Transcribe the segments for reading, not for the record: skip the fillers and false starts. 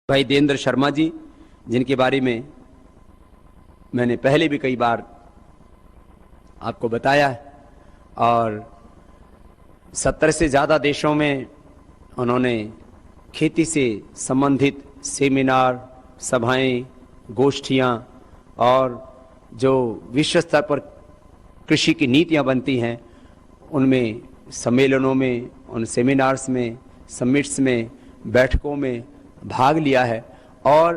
भाई देवेंद्र शर्मा जी, जिनके बारे में मैंने पहले भी कई बार आपको बताया है और 70 से ज़्यादा देशों में उन्होंने खेती से संबंधित सेमिनार, सभाएं, गोष्ठियां और जो विश्व स्तर पर कृषि की नीतियां बनती हैं उनमें सम्मेलनों में, उन सेमिनार्स में, समिट्स में, बैठकों में भाग लिया है। और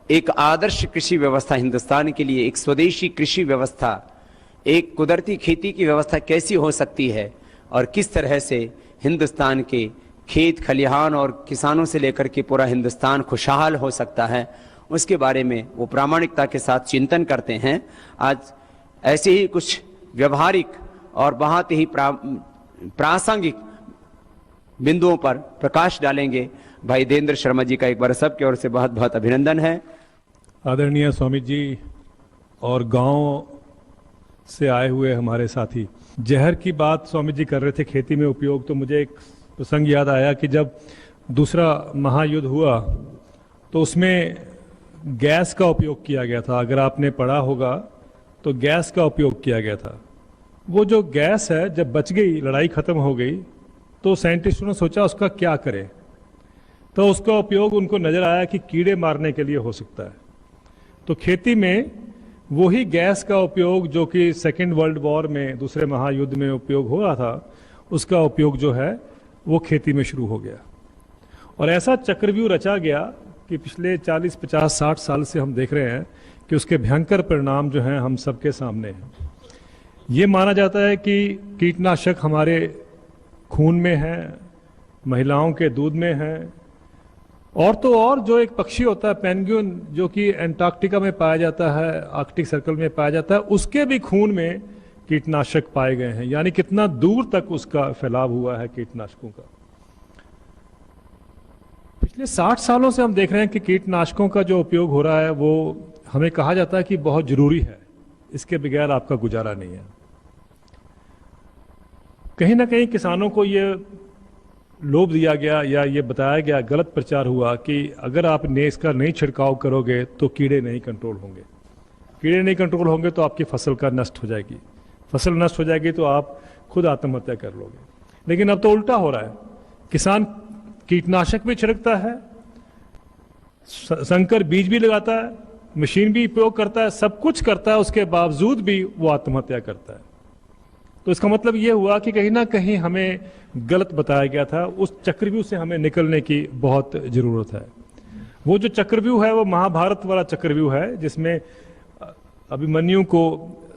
एक आदर्श कृषि व्यवस्था हिंदुस्तान के लिए, एक स्वदेशी कृषि व्यवस्था, एक कुदरती खेती की व्यवस्था कैसी हो सकती है और किस तरह से हिंदुस्तान के खेत खलिहान और किसानों से लेकर के पूरा हिंदुस्तान खुशहाल हो सकता है, उसके बारे में वो प्रामाणिकता के साथ चिंतन करते हैं। आज ऐसे ही कुछ व्यवहारिक और बहुत ही प्रासंगिक बिंदुओं पर प्रकाश डालेंगे। भाई देवेंद्र शर्मा जी का एक बार सबकी ओर से बहुत बहुत अभिनंदन है। आदरणीय स्वामी जी और गांव से आए हुए हमारे साथी, जहर की बात स्वामी जी कर रहे थे खेती में उपयोग, तो मुझे एक प्रसंग याद आया कि जब दूसरा महायुद्ध हुआ तो उसमें गैस का उपयोग किया गया था। अगर आपने पढ़ा होगा तो गैस का उपयोग किया गया था। वो जो गैस है जब बच गई, लड़ाई खत्म हो गई, तो साइंटिस्टों ने सोचा उसका क्या करें, तो उसका उपयोग उनको नजर आया कि कीड़े मारने के लिए हो सकता है। तो खेती में वही गैस का उपयोग जो कि सेकेंड वर्ल्ड वॉर में, दूसरे महायुद्ध में उपयोग हो रहा था, उसका उपयोग जो है वो खेती में शुरू हो गया। और ऐसा चक्रव्यूह रचा गया कि पिछले 40, 50, 60 साल से हम देख रहे हैं कि उसके भयंकर परिणाम जो हैं हम सबके सामने हैं। ये माना जाता है कि कीटनाशक हमारे खून में है, महिलाओं के दूध में है, और तो और जो एक पक्षी होता है पेंगुइन, जो कि एंटार्क्टिका में पाया जाता है, आर्कटिक सर्कल में पाया जाता है, उसके भी खून में कीटनाशक पाए गए हैं। यानी कितना दूर तक उसका फैलाव हुआ है कीटनाशकों का। पिछले 60 सालों से हम देख रहे हैं कि कीटनाशकों का जो उपयोग हो रहा है वो हमें कहा जाता है कि बहुत जरूरी है, इसके बगैर आपका गुजारा नहीं है। कहीं ना कहीं किसानों को ये लोभ दिया गया या ये बताया गया, गलत प्रचार हुआ कि अगर आपने इसका नहीं छिड़काव करोगे तो कीड़े नहीं कंट्रोल होंगे, कीड़े नहीं कंट्रोल होंगे तो आपकी फसल का नष्ट हो जाएगी, फसल नष्ट हो जाएगी तो आप खुद आत्महत्या कर लोगे। लेकिन अब तो उल्टा हो रहा है, किसान कीटनाशक भी छिड़कता है, संकर बीज भी लगाता है, मशीन भी उपयोग करता है, सब कुछ करता है, उसके बावजूद भी वो आत्महत्या करता है। तो इसका मतलब ये हुआ कि कहीं ना कहीं हमें गलत बताया गया था। उस चक्रव्यूह से हमें निकलने की बहुत जरूरत है। वो जो चक्रव्यूह है वो महाभारत वाला चक्रव्यूह है, जिसमें अभिमन्यु को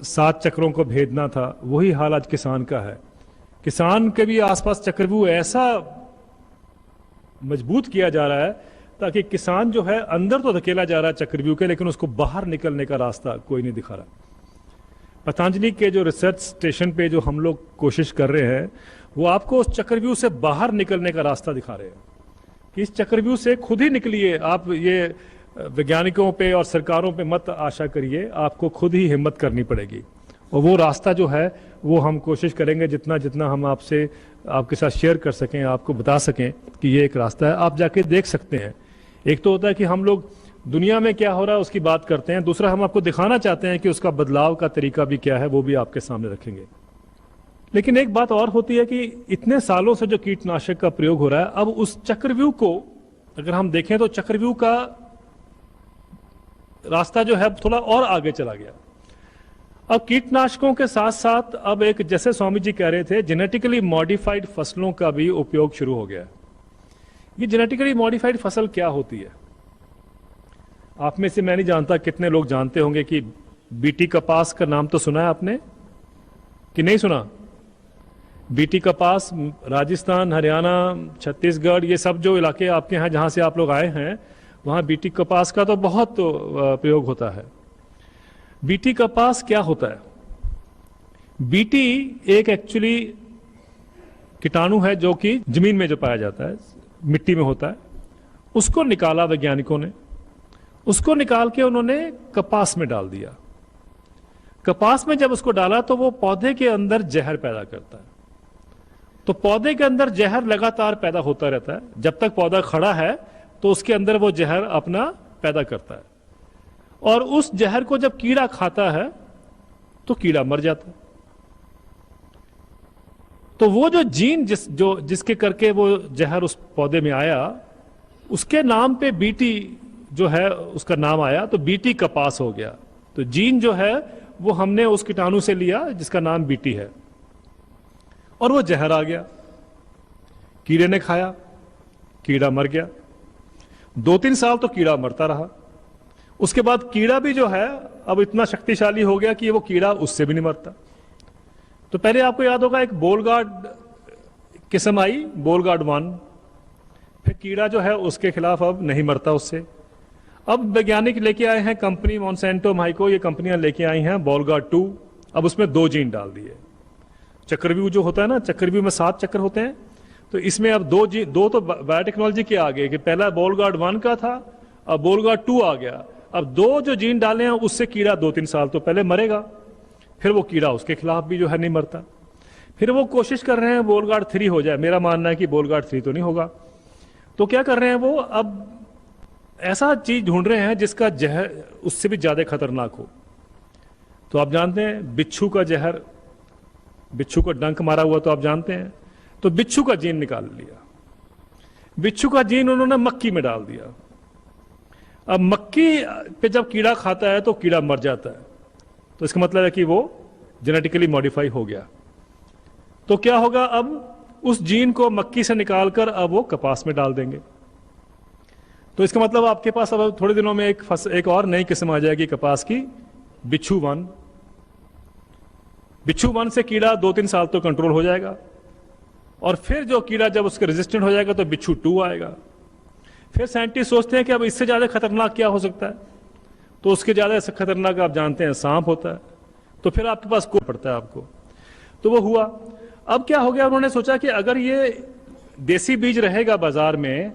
7 चक्रों को भेदना था। वही हाल आज किसान का है। किसान के भी आसपास चक्रव्यूह ऐसा मजबूत किया जा रहा है ताकि किसान जो है अंदर तो धकेला जा रहा है चक्रव्यूह के, लेकिन उसको बाहर निकलने का रास्ता कोई नहीं दिखा रहा। पतंजलि के जो रिसर्च स्टेशन पे जो हम लोग कोशिश कर रहे हैं वो आपको उस चक्रव्यूह से बाहर निकलने का रास्ता दिखा रहे हैं कि इस चक्रव्यूह से खुद ही निकलिए। आप ये वैज्ञानिकों पे और सरकारों पे मत आशा करिए, आपको खुद ही हिम्मत करनी पड़ेगी। और वो रास्ता जो है वो हम कोशिश करेंगे जितना जितना हम आपके साथ शेयर कर सकें, आपको बता सकें कि ये एक रास्ता है, आप जाके देख सकते हैं। एक तो होता है कि हम लोग दुनिया में क्या हो रहा है उसकी बात करते हैं, दूसरा हम आपको दिखाना चाहते हैं कि उसका बदलाव का तरीका भी क्या है, वो भी आपके सामने रखेंगे। लेकिन एक बात और होती है कि इतने सालों से जो कीटनाशक का प्रयोग हो रहा है, अब उस चक्रव्यूह को अगर हम देखें तो चक्रव्यूह का रास्ता जो है थोड़ा और आगे चला गया। अब कीटनाशकों के साथ साथ अब एक, जैसे स्वामी जी कह रहे थे, जेनेटिकली मॉडिफाइड फसलों का भी उपयोग शुरू हो गया है। ये जेनेटिकली मॉडिफाइड फसल क्या होती है? आप में से मैं नहीं जानता कितने लोग जानते होंगे कि बीटी कपास का नाम तो सुना है आपने कि नहीं सुना? बीटी कपास राजस्थान, हरियाणा, छत्तीसगढ़, ये सब जो इलाके आपके हैं जहां से आप लोग आए हैं, वहां बीटी कपास का तो बहुत प्रयोग होता है। बीटी कपास क्या होता है? बीटी एक एक्चुअली कीटाणु है जो कि जमीन में जो पाया जाता है, मिट्टी में होता है। उसको निकाला वैज्ञानिकों ने, उसको निकाल के उन्होंने कपास में डाल दिया। कपास में जब उसको डाला तो वो पौधे के अंदर जहर पैदा करता है। तो पौधे के अंदर जहर लगातार पैदा होता रहता है। जब तक पौधा खड़ा है तो उसके अंदर वो जहर अपना पैदा करता है, और उस जहर को जब कीड़ा खाता है तो कीड़ा मर जाता है। तो वो जो जीन जिसके करके वो जहर उस पौधे में आया, उसके नाम पे बीटी जो है उसका नाम आया, तो बीटी कपास हो गया। तो जीन जो है वो हमने उस कीटाणु से लिया जिसका नाम बीटी है, और वो जहर आ गया, कीड़े ने खाया, कीड़ा मर गया। 2-3 साल तो कीड़ा मरता रहा। उसके बाद कीड़ा भी जो है अब इतना शक्तिशाली हो गया कि वो कीड़ा उससे भी नहीं मरता। तो पहले आपको याद होगा एक बोलगार्ड किस्म आई, बोलगार्ड 1, फिर कीड़ा जो है उसके खिलाफ अब नहीं मरता उससे। अब वैज्ञानिक लेके आए हैं, कंपनी मॉन्सेंटो माइको, ये कंपनियां लेके आई हैं बोलगार्ड 2। अब उसमें 2 जीन डाल दिए। चक्रव्यूह जो होता है ना, चक्रव्यूह में 7 चक्र होते हैं, तो इसमें अब 2 तो बायोटेक्नोलॉजी के आ गए कि पहला बोलगार्ड 1 का था, अब बोलगार्ड 2 आ गया। अब 2 जो जीन डाले हैं उससे कीड़ा 2-3 साल तो पहले मरेगा, फिर वो कीड़ा उसके खिलाफ भी जो है नहीं मरता। फिर वो कोशिश कर रहे हैं बोलगार्ड 3 हो जाए। मेरा मानना है कि बोलगार्ड 3 तो नहीं होगा। तो क्या कर रहे हैं वो, अब ऐसा चीज ढूंढ रहे हैं जिसका जहर उससे भी ज्यादा खतरनाक हो। तो आप जानते हैं बिच्छू का जहर, बिच्छू को डंक मारा हुआ तो आप जानते हैं, तो बिच्छू का जीन निकाल लिया। बिच्छू का जीन उन्होंने मक्की में डाल दिया। अब मक्की पे जब कीड़ा खाता है तो कीड़ा मर जाता है, तो इसका मतलब है कि वो जेनेटिकली मॉडिफाई हो गया। तो क्या होगा, अब उस जीन को मक्की से निकालकर अब वो कपास में डाल देंगे। तो इसका मतलब आपके पास अब थोड़े दिनों में एक और नई किस्म आ जाएगी कपास की, बिच्छू 1। बिच्छू 1 से कीड़ा 2-3 साल तो कंट्रोल हो जाएगा, और फिर जो कीड़ा जब उसके रेजिस्टेंट हो जाएगा तो बिच्छू 2 आएगा। फिर साइंटिस्ट सोचते हैं कि अब इससे ज्यादा खतरनाक क्या हो सकता है, तो उसके ज्यादा खतरनाक आप जानते हैं सांप होता है। तो फिर आपके पास को पड़ता है आपको। तो वो हुआ। अब क्या हो गया, उन्होंने सोचा कि अगर ये देसी बीज रहेगा बाजार में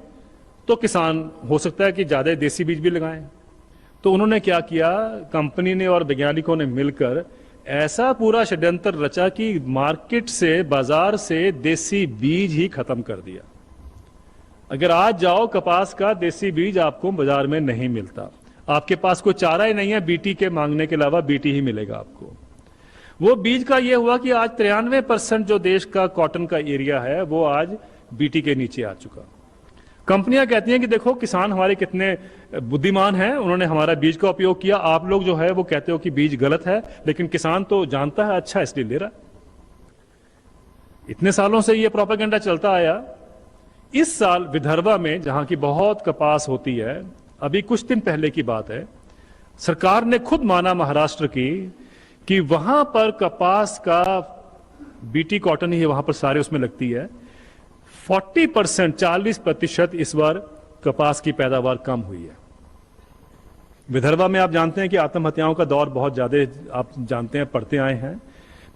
तो किसान हो सकता है कि ज्यादा देसी बीज भी लगाएं। तो उन्होंने क्या किया, कंपनी ने और वैज्ञानिकों ने मिलकर ऐसा पूरा षड्यंत्र रचा कि मार्केट से, बाजार से देसी बीज ही खत्म कर दिया। अगर आज जाओ, कपास का देसी बीज आपको बाजार में नहीं मिलता। आपके पास कोई चारा ही नहीं है बीटी के मांगने के अलावा, बीटी ही मिलेगा आपको। वो बीज का ये हुआ कि आज 93% जो देश का कॉटन का एरिया है वो आज बीटी के नीचे आ चुका। कंपनियां कहती हैं कि देखो किसान हमारे कितने बुद्धिमान हैं, उन्होंने हमारा बीज का उपयोग किया। आप लोग जो है वो कहते हो कि बीज गलत है, लेकिन किसान तो जानता है अच्छा, इसलिए ले रहा। इतने सालों से ये प्रोपेगेंडा चलता आया। इस साल विदर्भा में, जहां की बहुत कपास होती है, अभी कुछ दिन पहले की बात है, सरकार ने खुद माना महाराष्ट्र की कि वहां पर कपास का बीटी कॉटन ही वहां पर सारे उसमें लगती है, 40% इस बार कपास की पैदावार कम हुई है। विदर्भा में आप जानते हैं कि आत्महत्याओं का दौर बहुत ज्यादा, आप जानते हैं, पढ़ते आए हैं।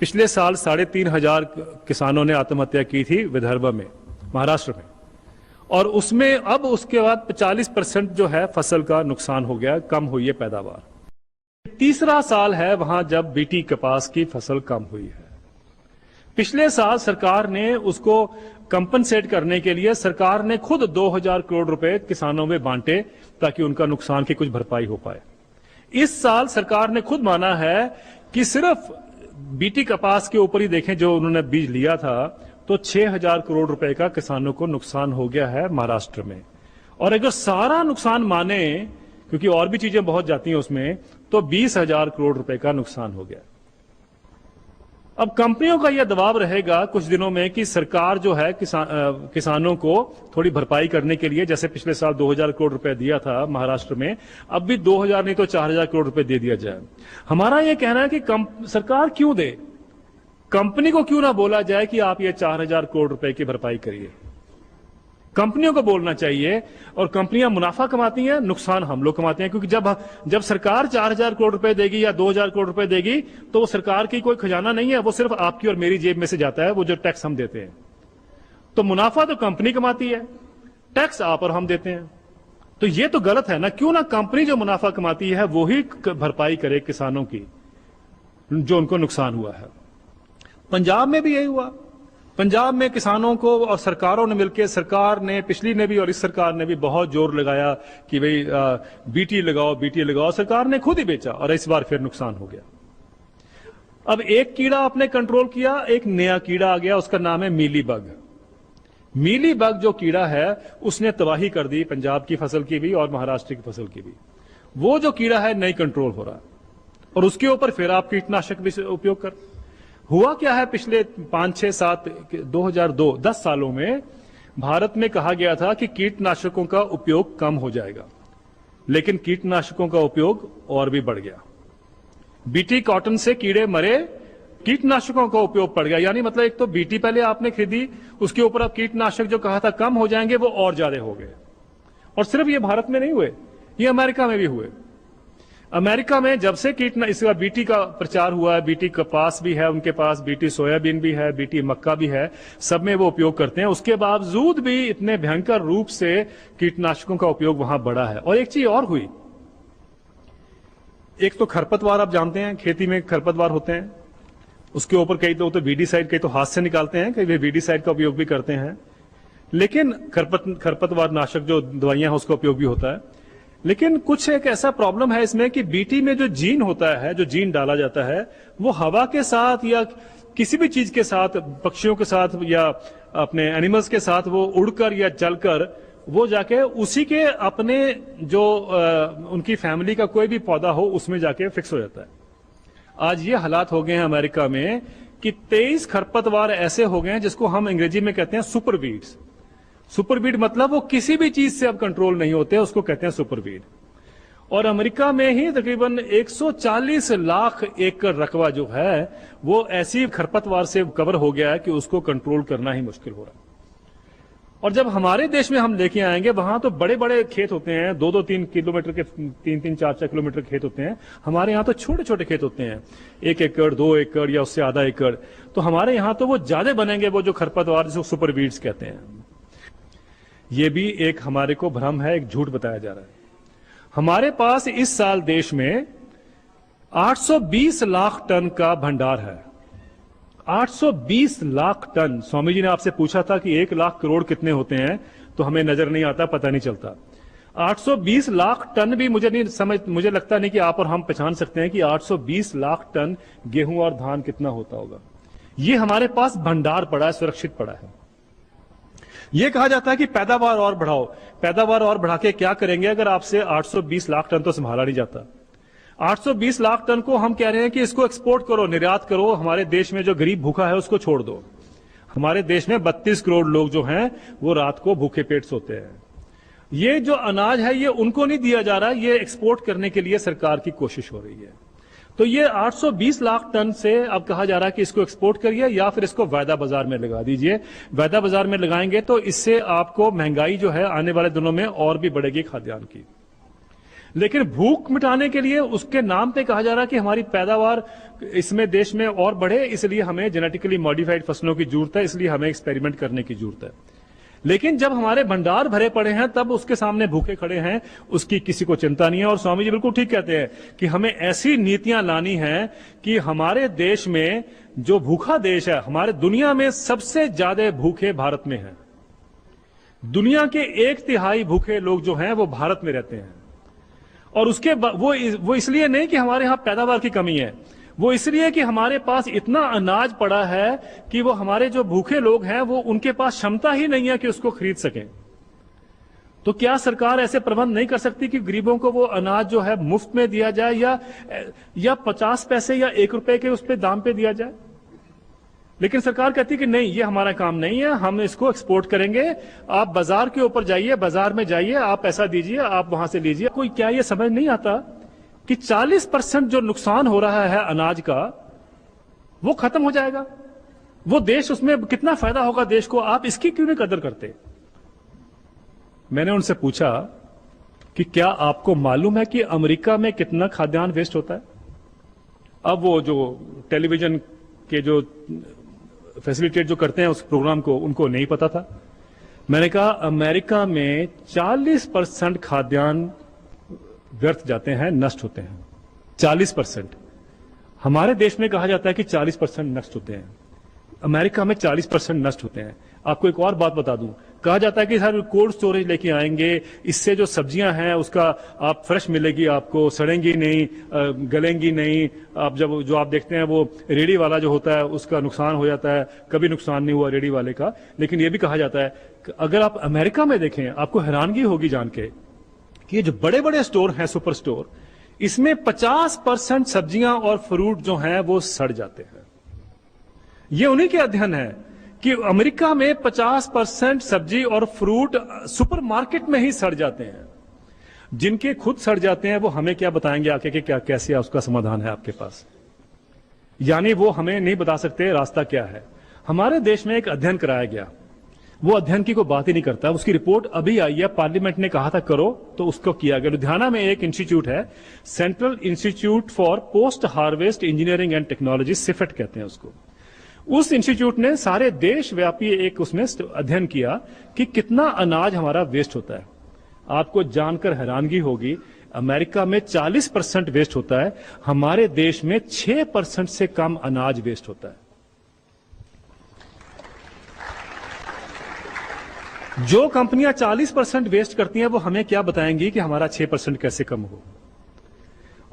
पिछले साल 3,500 किसानों ने आत्महत्या की थी विदर्भा में, महाराष्ट्र में, और उसमें अब उसके बाद 40% जो है फसल का नुकसान हो गया, कम हुई है पैदावार। तीसरा साल है वहां जब बीटी कपास की फसल कम हुई है। पिछले साल सरकार ने उसको कंपनसेट करने के लिए सरकार ने खुद 2,000 करोड़ रुपए किसानों में बांटे ताकि उनका नुकसान की कुछ भरपाई हो पाए। इस साल सरकार ने खुद माना है कि सिर्फ बीटी कपास के ऊपर ही देखें, जो उन्होंने बीज लिया था, तो 6,000 करोड़ रुपए का किसानों को नुकसान हो गया है महाराष्ट्र में। और अगर सारा नुकसान माने, क्योंकि और भी चीजें बहुत जाती हैं उसमें, तो 20,000 करोड़ रुपए का नुकसान हो गया। अब कंपनियों का यह दबाव रहेगा कुछ दिनों में कि सरकार जो है किसानों को थोड़ी भरपाई करने के लिए, जैसे पिछले साल 2,000 करोड़ रुपए दिया था महाराष्ट्र में, अब भी 2,000 नहीं तो 4,000 करोड़ रुपए दे दिया जाए। हमारा यह कहना है कि सरकार क्यों दे, कंपनी को क्यों ना बोला जाए कि आप ये 4,000 करोड़ रुपए की भरपाई करिए। कंपनियों को बोलना चाहिए, और कंपनियां मुनाफा कमाती हैं, नुकसान हम लोग कमाते हैं। क्योंकि जब सरकार 4,000 करोड़ रुपए देगी या 2,000 करोड़ रुपए देगी, तो वो सरकार की कोई खजाना नहीं है, वो सिर्फ आपकी और मेरी जेब में से जाता है, वो जो टैक्स हम देते हैं। तो मुनाफा तो कंपनी कमाती है, टैक्स आप और हम देते हैं। तो ये तो गलत है ना। क्यों ना कंपनी जो मुनाफा कमाती है वो ही भरपाई करे किसानों की जो उनको नुकसान हुआ है। पंजाब में भी यही हुआ। पंजाब में किसानों को और सरकारों ने मिलकर, सरकार ने पिछली ने भी और इस सरकार ने भी बहुत जोर लगाया कि भाई बीटी लगाओ, बीटी लगाओ। सरकार ने खुद ही बेचा और इस बार फिर नुकसान हो गया। अब एक कीड़ा आपने कंट्रोल किया, एक नया कीड़ा आ गया, उसका नाम है मीली बग। मीली बग जो कीड़ा है उसने तबाही कर दी पंजाब की फसल की भी और महाराष्ट्र की फसल की भी। वो जो कीड़ा है नहीं कंट्रोल हो रहा और उसके ऊपर फिर आप कीटनाशक भी उपयोग कर। हुआ क्या है, पिछले 5, 6, 7, 2002, 10 सालों में भारत में कहा गया था कि कीटनाशकों का उपयोग कम हो जाएगा, लेकिन कीटनाशकों का उपयोग और भी बढ़ गया। बीटी कॉटन से कीड़े मरे, कीटनाशकों का उपयोग बढ़ गया। यानी मतलब एक तो बीटी पहले आपने खरीदी, उसके ऊपर अब कीटनाशक जो कहा था कम हो जाएंगे वो और ज्यादा हो गए। और सिर्फ ये भारत में नहीं हुए, ये अमेरिका में भी हुए। अमेरिका में जब से इसका बीटी का प्रचार हुआ है, बीटी कपास भी है उनके पास, बीटी सोयाबीन भी है, बीटी मक्का भी है, सब में वो उपयोग करते हैं। उसके बावजूद भी इतने भयंकर रूप से कीटनाशकों का उपयोग वहां बढ़ा है। और एक चीज और हुई, एक तो खरपतवार, आप जानते हैं खेती में खरपतवार होते हैं, उसके ऊपर कई तो वीडीसाइड, कई तो हाथ से निकालते हैं, कई वे वीडीसाइड का उपयोग भी करते हैं। लेकिन खरपतवार नाशक जो दवाइयां हैं उसका उपयोग भी होता है। लेकिन कुछ एक ऐसा प्रॉब्लम है इसमें कि बीटी में जो जीन होता है, जो जीन डाला जाता है, वो हवा के साथ या किसी भी चीज के साथ, पक्षियों के साथ या अपने एनिमल्स के साथ वो उड़कर या चलकर वो जाके उसी के अपने जो उनकी फैमिली का कोई भी पौधा हो उसमें जाके फिक्स हो जाता है। आज ये हालात हो गए हैं अमेरिका में कि 23 खरपतवार ऐसे हो गए हैं जिसको हम अंग्रेजी में कहते हैं सुपरवीड्स। सुपरवीड मतलब वो किसी भी चीज से अब कंट्रोल नहीं होते, उसको कहते हैं सुपरवीड। और अमेरिका में ही तकरीबन 140 लाख एकड़ रकबा जो है वो ऐसी खरपतवार से कवर हो गया है कि उसको कंट्रोल करना ही मुश्किल हो रहा है। और जब हमारे देश में हम लेके आएंगे, वहां तो बड़े बड़े खेत होते हैं, 2-2-3 किलोमीटर के, 3-3, 4-4 किलोमीटर खेत होते हैं। हमारे यहाँ तो छोटे छोटे खेत होते हैं, 1 एकड़, 2 एकड़ या उससे आधा एकड़। तो हमारे यहाँ तो वो ज्यादा बनेंगे, वो जो खरपतवार जिसको सुपरवीड्स कहते हैं। ये भी एक हमारे को भ्रम है, एक झूठ बताया जा रहा है। हमारे पास इस साल देश में 820 लाख टन का भंडार है। 820 लाख टन। स्वामी जी ने आपसे पूछा था कि 1 लाख करोड़ कितने होते हैं, तो हमें नजर नहीं आता, पता नहीं चलता। 820 लाख टन भी मुझे लगता नहीं कि आप और हम पहचान सकते हैं कि 820 लाख टन गेहूं और धान कितना होता होगा। ये हमारे पास भंडार पड़ा है, सुरक्षित पड़ा है। यह कहा जाता है कि पैदावार और बढ़ाओ। पैदावार और बढ़ा के क्या करेंगे अगर आपसे 820 लाख टन तो संभाला नहीं जाता। 820 लाख टन को हम कह रहे हैं कि इसको एक्सपोर्ट करो, निर्यात करो, हमारे देश में जो गरीब भूखा है उसको छोड़ दो। हमारे देश में 32 करोड़ लोग जो हैं वो रात को भूखे पेट सोते हैं। ये जो अनाज है ये उनको नहीं दिया जा रहा, ये एक्सपोर्ट करने के लिए सरकार की कोशिश हो रही है। तो ये 820 लाख टन से अब कहा जा रहा है कि इसको एक्सपोर्ट करिए या फिर इसको वायदा बाजार में लगा दीजिए। वायदा बाजार में लगाएंगे तो इससे आपको महंगाई जो है आने वाले दिनों में और भी बढ़ेगी खाद्यान्न की। लेकिन भूख मिटाने के लिए उसके नाम पे कहा जा रहा है कि हमारी पैदावार इसमें देश में और बढ़े, इसलिए हमें जेनेटिकली मॉडिफाइड फसलों की जरूरत है, इसलिए हमें एक्सपेरिमेंट करने की जरूरत है। लेकिन जब हमारे भंडार भरे पड़े हैं तब उसके सामने भूखे खड़े हैं, उसकी किसी को चिंता नहीं है। और स्वामी जी बिल्कुल ठीक कहते हैं कि हमें ऐसी नीतियां लानी है कि हमारे देश में जो भूखा देश है, हमारे दुनिया में सबसे ज्यादा भूखे भारत में हैं। दुनिया के 1/3 भूखे लोग जो हैं वो भारत में रहते हैं। और उसके वो इसलिए नहीं कि हमारे यहां पैदावार की कमी है, वो इसलिए कि हमारे पास इतना अनाज पड़ा है कि वो हमारे जो भूखे लोग हैं वो उनके पास क्षमता ही नहीं है कि उसको खरीद सकें। तो क्या सरकार ऐसे प्रबंध नहीं कर सकती कि गरीबों को वो अनाज जो है मुफ्त में दिया जाए या 50 पैसे या 1 रुपए के उस पे दाम पे दिया जाए? लेकिन सरकार कहती है कि नहीं, ये हमारा काम नहीं है, हम इसको एक्सपोर्ट करेंगे। आप बाजार के ऊपर जाइए, बाजार में जाइए, आप पैसा दीजिए, आप वहां से लीजिए। कोई क्या ये समझ नहीं आता कि 40% जो नुकसान हो रहा है अनाज का वो खत्म हो जाएगा? वो देश, उसमें कितना फायदा होगा देश को, आप इसकी क्यों नहीं कदर करते? मैंने उनसे पूछा कि क्या आपको मालूम है कि अमेरिका में कितना खाद्यान्न वेस्ट होता है? अब वो जो टेलीविजन के जो फैसिलिटेट जो करते हैं उस प्रोग्राम को, उनको नहीं पता था। मैंने कहा अमेरिका में 40% खाद्यान्न व्यर्थ जाते हैं, नष्ट होते हैं। 40%। हमारे देश में कहा जाता है कि 40% नष्ट होते हैं। अमेरिका में 40% नष्ट होते हैं। आपको एक और बात बता दूं, कहा जाता है कि सर कोल्ड स्टोरेज लेके आएंगे, इससे जो सब्जियां हैं उसका आप फ्रेश मिलेगी, आपको सड़ेंगी नहीं, गलेंगी नहीं। आप जो आप देखते हैं वो रेडी वाला जो होता है उसका नुकसान हो जाता है, कभी नुकसान नहीं हुआ रेडी वाले का। लेकिन ये भी कहा जाता है कि अगर आप अमेरिका में देखें, आपको हैरानगी होगी जान के कि ये जो बड़े बड़े स्टोर हैं, सुपर स्टोर, इसमें 50% सब्जियां और फ्रूट जो हैं वो सड़ जाते हैं। ये उन्हीं के अध्ययन है कि अमेरिका में 50% सब्जी और फ्रूट सुपरमार्केट में ही सड़ जाते हैं। जिनके खुद सड़ जाते हैं वो हमें क्या बताएंगे आके कि क्या कैसे उसका समाधान है आपके पास, यानी वो हमें नहीं बता सकते रास्ता क्या है। हमारे देश में एक अध्ययन कराया गया, वो अध्ययन की कोई बात ही नहीं करता, उसकी रिपोर्ट अभी आई है, पार्लियामेंट ने कहा था करो तो उसको किया गया। लुधियाना में एक इंस्टीट्यूट है, central institute for post harvest engineering and technology, CIPHET कहते हैं उसको। उस इंस्टीट्यूट ने सारे देशव्यापी एक उसमें अध्ययन किया कि कितना अनाज हमारा वेस्ट होता है। आपको जानकर हैरानगी होगी, अमेरिका में 40% वेस्ट होता है, हमारे देश में 6% से कम अनाज वेस्ट होता है। जो कंपनियां 40% वेस्ट करती हैं वो हमें क्या बताएंगी कि हमारा 6% कैसे कम हो।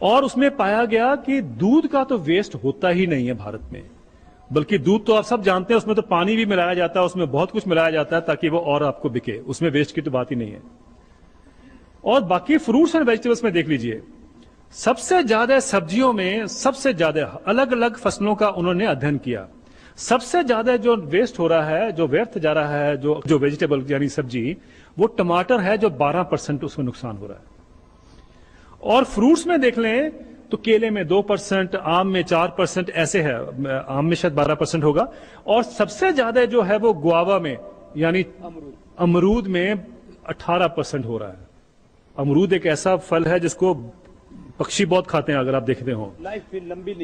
और उसमें पाया गया कि दूध का तो वेस्ट होता ही नहीं है भारत में, बल्कि दूध तो आप सब जानते हैं उसमें तो पानी भी मिलाया जाता है, उसमें बहुत कुछ मिलाया जाता है ताकि वो और आपको बिके, उसमें वेस्ट की तो बात ही नहीं है। और बाकी फ्रूट्स एंड वेजिटेबल्स में देख लीजिए, सबसे ज्यादा सब्जियों में सबसे ज्यादा अलग अलग फसलों का उन्होंने अध्ययन किया, सबसे ज्यादा जो वेस्ट हो रहा है, जो व्यर्थ जा रहा है, जो वेजिटेबल यानी सब्जी, वो टमाटर है, जो 12% उसमें नुकसान हो रहा है। और फ्रूट्स में देख लें तो केले में 2%, आम में 4%, ऐसे है, आम में शायद 12% होगा। और सबसे ज्यादा जो है वो गुआवा में यानी अमरूद में 18% हो रहा है। अमरूद एक ऐसा फल है जिसको पक्षी बहुत खाते हैं, अगर आप देखते हो, लाइफ फिर लंबी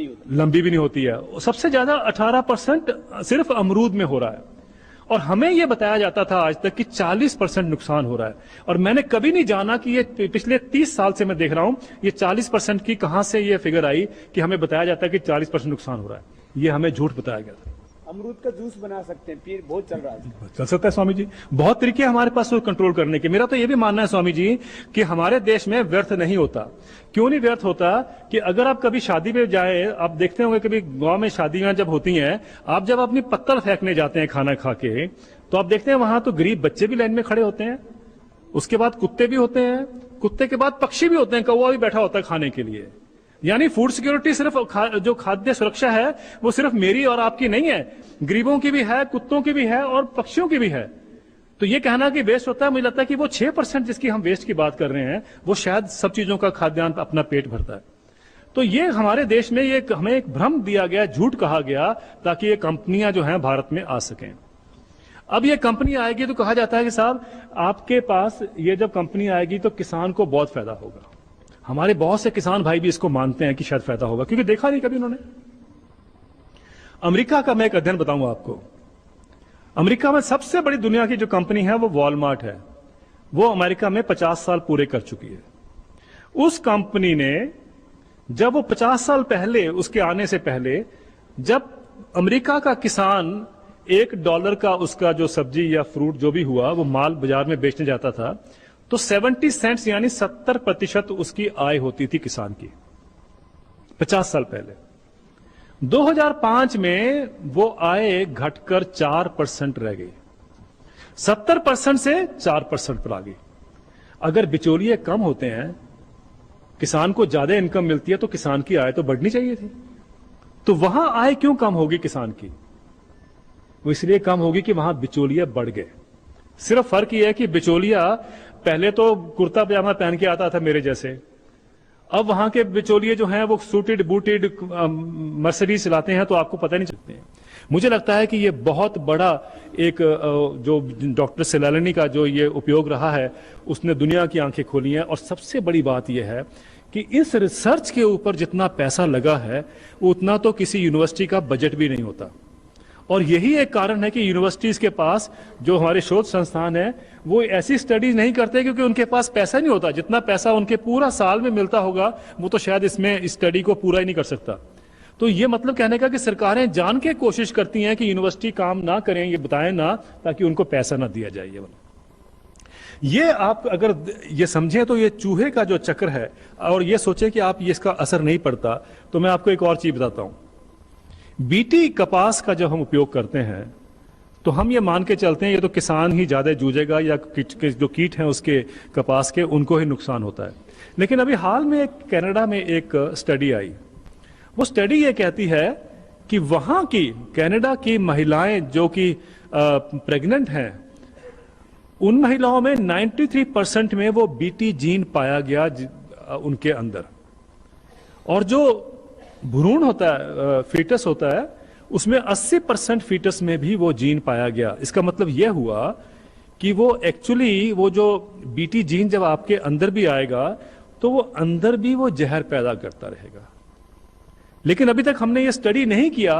भी नहीं होती है। सबसे ज्यादा 18% सिर्फ अमरूद में हो रहा है। और हमें यह बताया जाता था आज तक कि 40% नुकसान हो रहा है। और मैंने कभी नहीं जाना कि ये पिछले 30 साल से मैं देख रहा हूं, ये 40% की कहां से ये फिगर आई कि हमें बताया जाता है कि 40% नुकसान हो रहा है। ये हमें झूठ बताया गया था। अमरूद का जूस बना सकते हैं, फिर बहुत चल रहा है, चल सकता है स्वामी जी, बहुत तरीके हमारे पास कंट्रोल करने के। मेरा तो ये भी मानना है स्वामी जी कि हमारे देश में व्यर्थ नहीं होता। क्यों नहीं व्यर्थ होता कि अगर आप कभी शादी में जाए, आप देखते होंगे कभी गांव में शादियां जब होती हैं, आप जब अपनी पत्तल फेंकने जाते हैं खाना खा के, तो आप देखते हैं वहां तो गरीब बच्चे भी लाइन में खड़े होते हैं, उसके बाद कुत्ते भी होते हैं, कुत्ते के बाद पक्षी भी होते हैं, कौवा भी बैठा होता है खाने के लिए। यानी फूड सिक्योरिटी सिर्फ जो खाद्य सुरक्षा है वो सिर्फ मेरी और आपकी नहीं है, गरीबों की भी है, कुत्तों की भी है और पक्षियों की भी है। तो ये कहना कि वेस्ट होता है, मुझे लगता है कि वो 6% जिसकी हम वेस्ट की बात कर रहे हैं वो शायद सब चीजों का खाद्यान्न अपना पेट भरता है। तो ये हमारे देश में ये हमें एक भ्रम दिया गया, झूठ कहा गया, ताकि ये कंपनियां जो हैं भारत में आ सकें। अब ये कंपनी आएगी तो कहा जाता है कि साहब आपके पास ये जब कंपनी आएगी तो किसान को बहुत फायदा होगा। हमारे बहुत से किसान भाई भी इसको मानते हैं कि शायद फायदा होगा, क्योंकि देखा नहीं कभी उन्होंने। अमेरिका का मैं एक अध्ययन बताऊंगा आपको। अमेरिका में सबसे बड़ी दुनिया की जो कंपनी है वो वॉलमार्ट है, वो अमेरिका में 50 साल पूरे कर चुकी है। उस कंपनी ने जब वो 50 साल पहले, उसके आने से पहले, जब अमेरिका का किसान $1 का उसका जो सब्जी या फ्रूट जो भी हुआ वो माल बाजार में बेचने जाता था, तो 70 सेंट्स यानी 70% उसकी आय होती थी किसान की 50 साल पहले। 2005 में वो आय घटकर 4% रह गई, 70% से 4% पर आ गई। अगर बिचौलिए कम होते हैं, किसान को ज्यादा इनकम मिलती है, तो किसान की आय तो बढ़नी चाहिए थी। तो वहां आय क्यों कम होगी किसान की? वो इसलिए कम होगी कि वहां बिचौलिए बढ़ गए। सिर्फ फर्क यह है कि बिचौलिया पहले तो कुर्ता पजामा पहन के आता था मेरे जैसे, अब वहां के बिचौलिए जो हैं वो सूटेड बूटेड मर्सिडीज चलाते हैं, तो आपको पता नहीं चलते हैं। मुझे लगता है कि ये बहुत बड़ा एक जो डॉक्टर सेलानी का जो ये उपयोग रहा है, उसने दुनिया की आंखें खोली हैं। और सबसे बड़ी बात यह है कि इस रिसर्च के ऊपर जितना पैसा लगा है उतना तो किसी यूनिवर्सिटी का बजट भी नहीं होता। और यही एक कारण है कि यूनिवर्सिटीज के पास जो हमारे शोध संस्थान है वो ऐसी स्टडीज नहीं करते, क्योंकि उनके पास पैसा नहीं होता। जितना पैसा उनके पूरा साल में मिलता होगा वो तो शायद इसमें इस स्टडी को पूरा ही नहीं कर सकता। तो ये मतलब कहने का कि सरकारें जान के कोशिश करती हैं कि यूनिवर्सिटी काम ना करें, ये बताएं ना, ताकि उनको पैसा ना दिया जाए। ये आप अगर ये समझें तो ये चूहे का जो चक्र है, और ये सोचें कि आप ये इसका असर नहीं पड़ता, तो मैं आपको एक और चीज बताता हूं। बीटी कपास का जब हम उपयोग करते हैं तो हम ये मान के चलते हैं ये तो किसान ही ज्यादा जूझेगा, या जो कीट हैं उसके कपास के उनको ही नुकसान होता है। लेकिन अभी हाल में कनाडा में एक स्टडी आई, वो स्टडी ये कहती है कि वहां की कनाडा की महिलाएं जो कि प्रेग्नेंट हैं, उन महिलाओं में 93% में वो बीटी जीन पाया गया उनके अंदर, और जो भ्रूण होता है, फीटस होता है, उसमें 80% फीटस में भी वो जीन पाया गया। इसका मतलब यह हुआ कि वो एक्चुअली वो जो बीटी जीन जब आपके अंदर भी आएगा तो वो अंदर भी वो जहर पैदा करता रहेगा। लेकिन अभी तक हमने ये स्टडी नहीं किया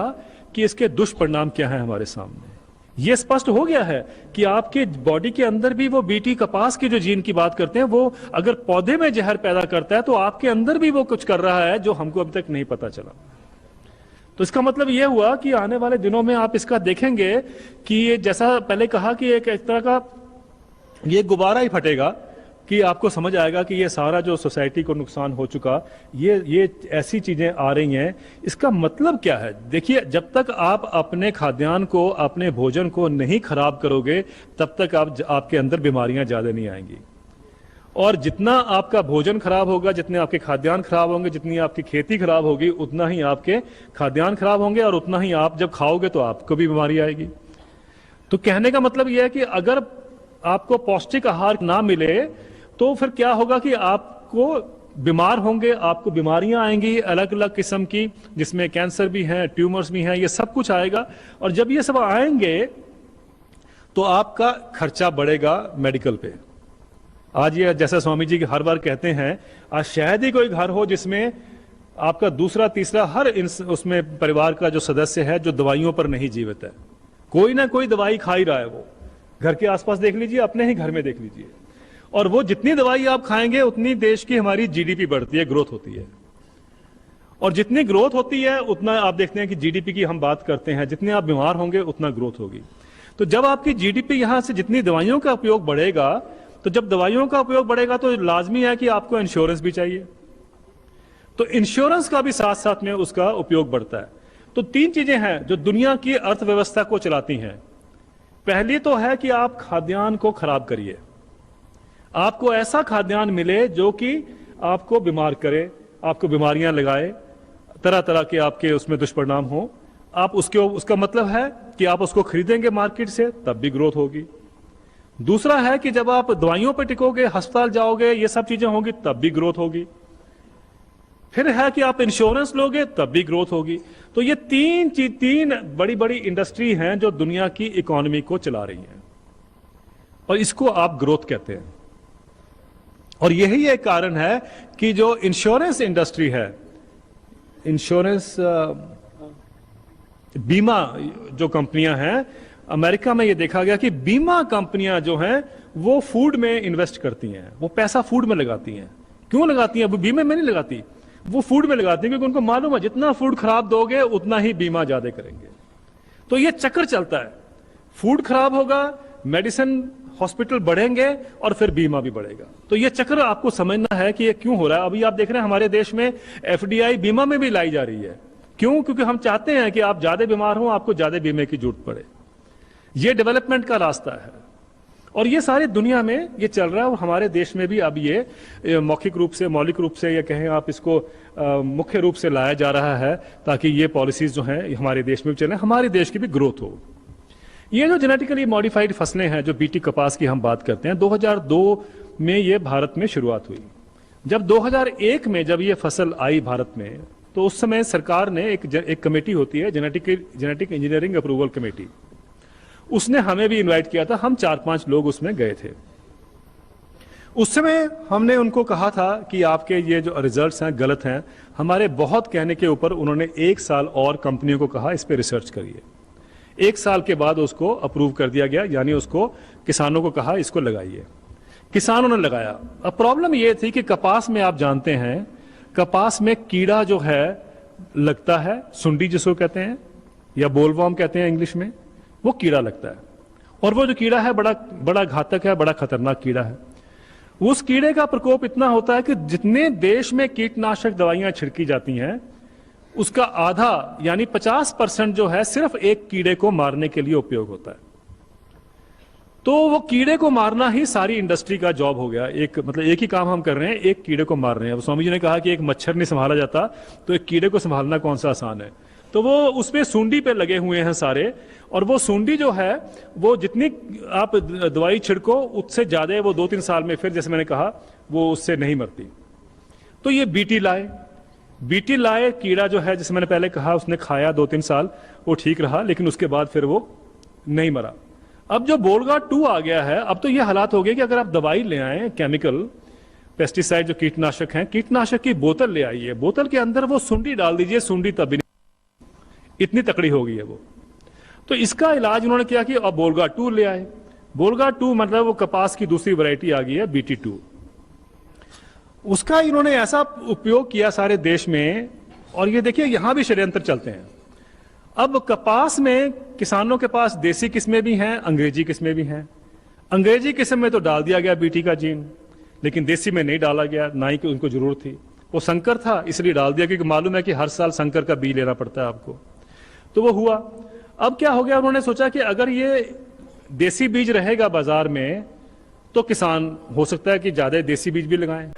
कि इसके दुष्परिणाम क्या है हमारे सामने। ये स्पष्ट हो गया है कि आपके बॉडी के अंदर भी वो बीटी कपास की जो जीन की बात करते हैं, वो अगर पौधे में जहर पैदा करता है तो आपके अंदर भी वो कुछ कर रहा है जो हमको अभी तक नहीं पता चला। तो इसका मतलब यह हुआ कि आने वाले दिनों में आप इसका देखेंगे कि ये, जैसा पहले कहा कि एक तरह का ये गुब्बारा ही फटेगा, कि आपको समझ आएगा कि ये सारा जो सोसाइटी को नुकसान हो चुका, ये ऐसी चीजें आ रही हैं। इसका मतलब क्या है? देखिए, जब तक आप अपने खाद्यान्न को, अपने भोजन को नहीं खराब करोगे, तब तक आपके अंदर बीमारियां ज्यादा नहीं आएंगी। और जितना आपका भोजन खराब होगा, जितने आपके खाद्यान्न खराब होंगे, जितनी आपकी खेती खराब होगी, उतना ही आपके खाद्यान्न खराब होंगे, और उतना ही आप जब खाओगे तो आपको भी बीमारी आएगी। तो कहने का मतलब यह है कि अगर आपको पौष्टिक आहार ना मिले तो फिर क्या होगा कि आपको बीमार होंगे, आपको बीमारियां आएंगी अलग अलग किस्म की, जिसमें कैंसर भी है, ट्यूमर्स भी हैं, ये सब कुछ आएगा। और जब ये सब आएंगे तो आपका खर्चा बढ़ेगा मेडिकल पे। आज ये जैसा स्वामी जी हर बार कहते हैं, आज शायद ही कोई घर हो जिसमें आपका दूसरा तीसरा हर उसमें परिवार का जो सदस्य है जो दवाइयों पर नहीं जीवित है। कोई ना कोई दवाई खा ही रहा है। वो घर के आसपास देख लीजिए, अपने ही घर में देख लीजिए, और वो जितनी दवाई आप खाएंगे उतनी देश की हमारी जीडीपी बढ़ती है, ग्रोथ होती है। और जितनी ग्रोथ होती है उतना आप देखते हैं कि जीडीपी की हम बात करते हैं, जितने आप बीमार होंगे उतना ग्रोथ होगी। तो जब आपकी जीडीपी यहां से जितनी दवाइयों का उपयोग बढ़ेगा, तो जब दवाइयों का उपयोग बढ़ेगा तो लाजमी है कि आपको इंश्योरेंस भी चाहिए। तो इंश्योरेंस का भी साथ साथ में उसका उपयोग बढ़ता है। तो तीन चीजें हैं जो दुनिया की अर्थव्यवस्था को चलाती हैं। पहली तो है कि आप खाद्यान्न को खराब करिए, आपको ऐसा खाद्यान्न मिले जो कि आपको बीमार करे, आपको बीमारियां लगाए, तरह तरह के आपके उसमें दुष्परिणाम हो। आप उसका मतलब है कि आप उसको खरीदेंगे मार्केट से, तब भी ग्रोथ होगी। दूसरा है कि जब आप दवाइयों पर टिकोगे, अस्पताल जाओगे, ये सब चीजें होंगी, तब भी ग्रोथ होगी। फिर है कि आप इंश्योरेंस लोगे, तब भी ग्रोथ होगी। तो ये तीन बड़ी बड़ी इंडस्ट्री हैं जो दुनिया की इकोनॉमी को चला रही हैं, और इसको आप ग्रोथ कहते हैं। और यही एक कारण है कि जो इंश्योरेंस इंडस्ट्री है, इंश्योरेंस बीमा जो कंपनियां हैं, अमेरिका में ये देखा गया कि बीमा कंपनियां जो हैं वो फूड में इन्वेस्ट करती हैं, वो पैसा फूड में लगाती हैं। क्यों लगाती हैं? वो बीमे में नहीं लगाती, वो फूड में लगाती हैं, क्योंकि उनको मालूम है जितना फूड खराब दोगे उतना ही बीमा ज्यादा करेंगे। तो ये चक्कर चलता है, फूड खराब होगा, मेडिसिन हॉस्पिटल बढ़ेंगे, और फिर बीमा भी बढ़ेगा। तो ये चक्र आपको समझना है कि ये क्यों हो रहा है। अभी आप देख रहे हैं हमारे देश में एफडीआई बीमा में भी लाई जा रही है। क्यों? क्योंकि हम चाहते हैं कि आप ज्यादा बीमार हो, आपको ज्यादा बीमे की जरूरत पड़े। ये डेवलपमेंट का रास्ता है, और ये सारी दुनिया में ये चल रहा है। और हमारे देश में भी अब ये मौखिक रूप से, मौलिक रूप से, या कहें आप इसको मुख्य रूप से लाया जा रहा है, ताकि ये पॉलिसीज जो हैं हमारे देश में भी चलें, हमारे देश की भी ग्रोथ हो। ये जो जेनेटिकली मॉडिफाइड फसलें हैं, जो बीटी कपास की हम बात करते हैं, 2002 में ये भारत में शुरुआत हुई। जब 2001 में जब ये फसल आई भारत में, तो उस समय सरकार ने एक कमेटी होती है, जेनेटिक इंजीनियरिंग अप्रूवल कमेटी, उसने हमें भी इनवाइट किया था। हम 4-5 लोग उसमें गए थे। उस समय हमने उनको कहा था कि आपके ये जो रिजल्ट्स हैं गलत हैं। हमारे बहुत कहने के ऊपर उन्होंने 1 साल और कंपनियों को कहा इस पे रिसर्च करिए। 1 साल के बाद उसको अप्रूव कर दिया गया, यानी उसको किसानों को कहा इसको लगाइए। किसानों ने लगाया। अब प्रॉब्लम ये थी कि कपास में आप जानते हैं, कपास में कीड़ा जो है लगता है, सुंडी जिसको कहते हैं या बोलवर्म कहते हैं इंग्लिश में, वो कीड़ा लगता है। और वो जो कीड़ा है बड़ा बड़ा घातक है, बड़ा खतरनाक कीड़ा है। उस कीड़े का प्रकोप इतना होता है कि जितने देश में कीटनाशक दवाइयां छिड़की जाती हैं उसका आधा यानी 50% जो है सिर्फ एक कीड़े को मारने के लिए उपयोग होता है। तो वो कीड़े को मारना ही सारी इंडस्ट्री का जॉब हो गया। मतलब एक ही काम हम कर रहे हैं, एक कीड़े को मार रहे हैं। स्वामी जी ने कहा कि एक मच्छर नहीं संभाला जाता, तो एक कीड़े को संभालना कौन सा आसान है। तो वो उसपे सूंडी पे लगे हुए हैं सारे, और वो सूंडी जो है वो जितनी आप दवाई छिड़को उससे ज्यादा वो 2-3 साल में फिर, जैसे मैंने कहा, वो उससे नहीं मरती। तो ये बीटी लाए कीड़ा जो है, जैसे मैंने पहले कहा, उसने खाया 2-3 साल, वो ठीक रहा, लेकिन उसके बाद फिर वो नहीं मरा। अब जो बोलगा 2 आ गया है, अब तो ये हालात हो गए कि अगर आप दवाई ले आए, केमिकल पेस्टिसाइड जो कीटनाशक हैं, कीटनाशक की बोतल ले आइए, बोतल के अंदर वो सूंडी डाल दीजिए, सूंडी तब भी नहीं, इतनी तकड़ी हो गई है वो। तो इसका इलाज उन्होंने किया कि अब बोलगा 2 ले आए। बोलगा 2 मतलब वो कपास की दूसरी वैरायटी आ गई है, BT2। उसका इन्होंने ऐसा उपयोग किया सारे देश में, और ये देखिए यहां भी षड्यंत्र चलते हैं। अब कपास में किसानों के पास देसी किस्में भी हैं, अंग्रेजी किस्में भी हैं। अंग्रेजी किस्म में तो डाल दिया गया बीटी का जीन, लेकिन देसी में नहीं डाला गया, ना ही कि उनको जरूरत थी। वो संकर था इसलिए डाल दिया, क्योंकि मालूम है कि हर साल संकर का बीज लेना पड़ता है आपको। तो वो हुआ। अब क्या हो गया, उन्होंने सोचा कि अगर ये देसी बीज रहेगा बाजार में तो किसान हो सकता है कि ज्यादा देसी बीज भी लगाएं।